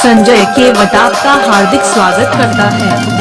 संजय केवट आपका हार्दिक स्वागत करता है।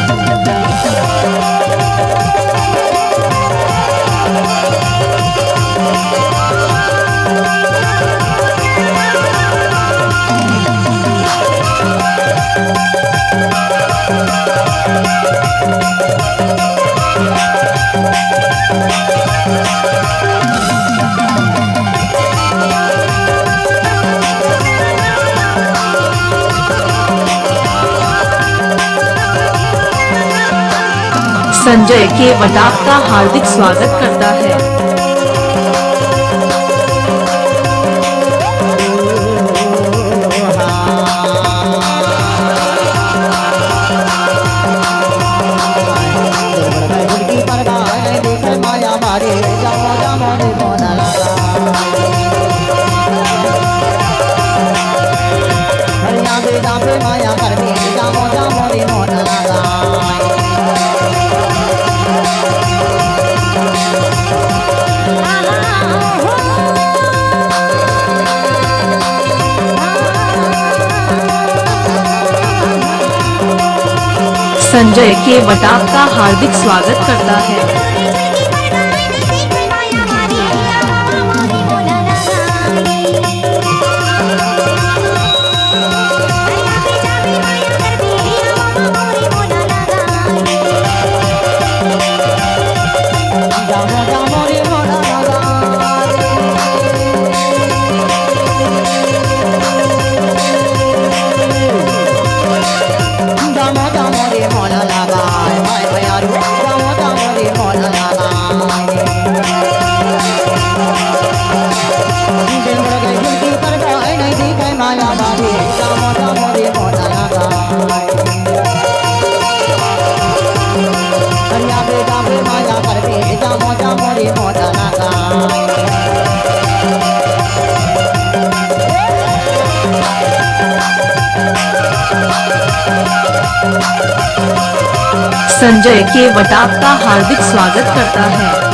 संजय केवट आपका हार्दिक स्वागत करता है। संजय केवट आपका हार्दिक स्वागत करता है। संजय केवट आपका हार्दिक स्वागत करता है।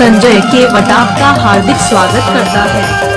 संजय केवट आपका हार्दिक स्वागत करता है।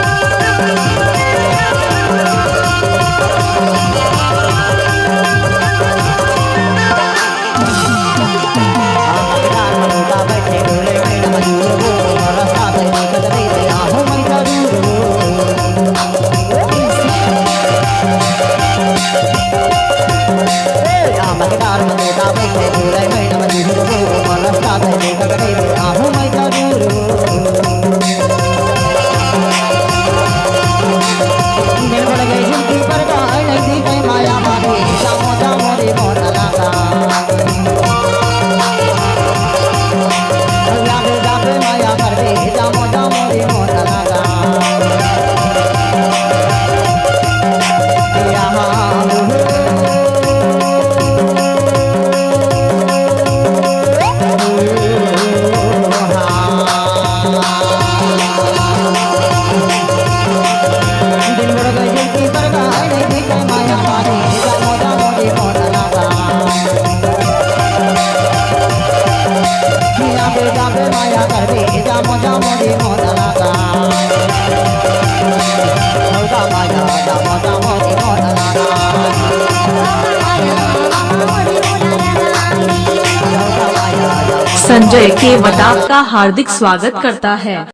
जाबे माया करबे जामो जामो रे मोदला गा होगा माया जामो जामो रे मोदला गा संजय केवट आपका हार्दिक स्वागत करता है।